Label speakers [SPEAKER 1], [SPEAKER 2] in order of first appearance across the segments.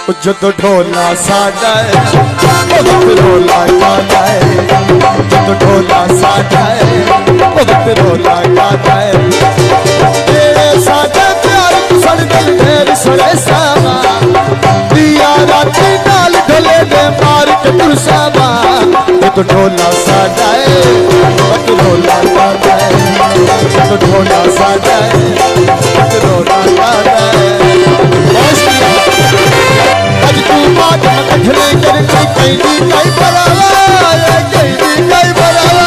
[SPEAKER 1] जदों ढोला साडा है भगत रोला गाता है, जदों ढोला साडा है भगत रोला गाता है। तेरे साडा प्यार सड़ दिल ढेर सड़े सावा, दिया राती नाल ढोले दे मार के तुरसावा। जदों ढोला साडा है भगत रोला गाता है, जदों ढोला साडा है भगत रोला गाता है। आज तू बात कठले करके कई दी कई बरावा, कई दी कई बरावा।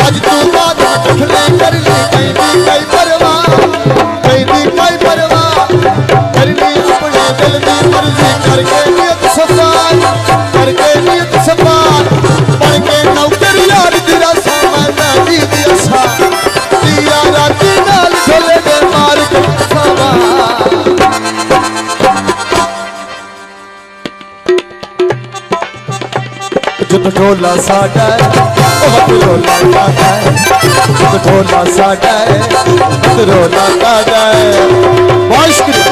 [SPEAKER 1] आज तू बात कठले करके कई दी कई बरावा, कई दी कई बरावा। करनी अपने दिल की मर्जी करके नियत सफार, करके नियत सफार। बन के नौकर यार तेरा जदों ढोला साडा है भगत रोला गाता है, जदों ढोला साडा है भगत रोला गाता है। बहुत शुक्रिया।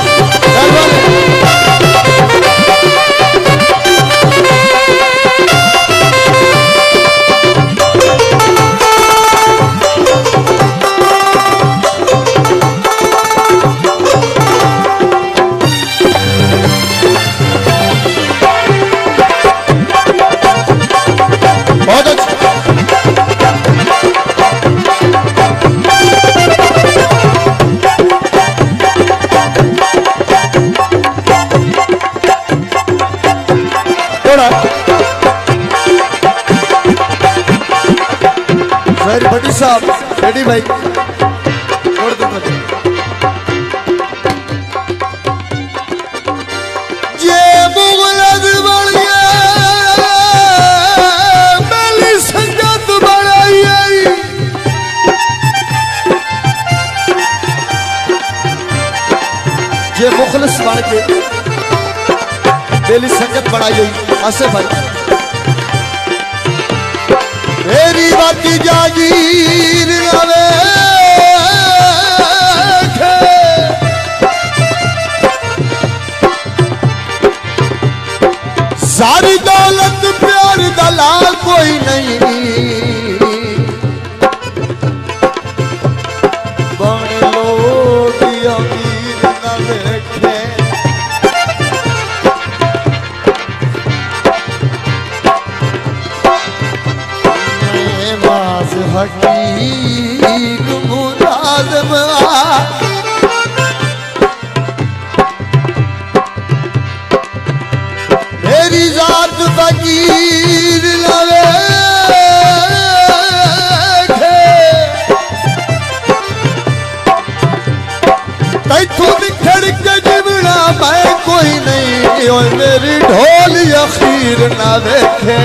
[SPEAKER 1] भट्टी साहब रेडी भाई छोड़ दो मुझे। ये मुगलद बन गया मेरी संगत बढ़ाई, ये मुखलिस बन के मेरी संगत बढ़ाई। आसिफ भाई मेरी बाती जागीर नवे सारी दौलत प्यार दलाल कोई नहीं, बन लोग अमीर न देखे। हकीक मुराद मेरी जात फकीर लवे तैथू बिखड़ के जीवना मैं कोई नहीं, और मेरी ढोल अखीर ना देखे।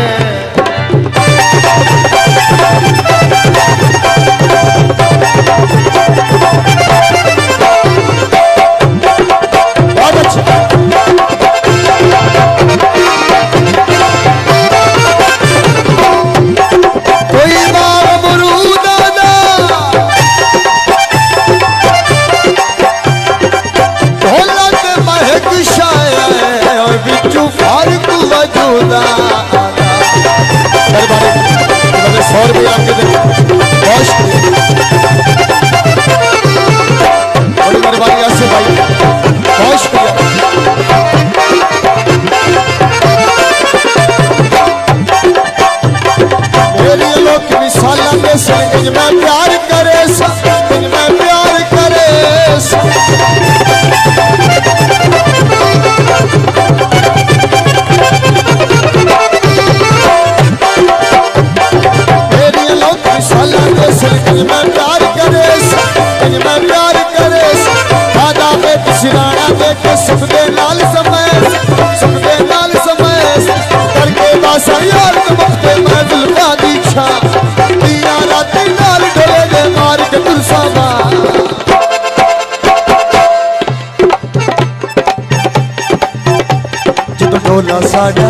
[SPEAKER 1] ढोला साडा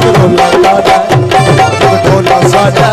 [SPEAKER 1] ढोला साडा ढोला साडा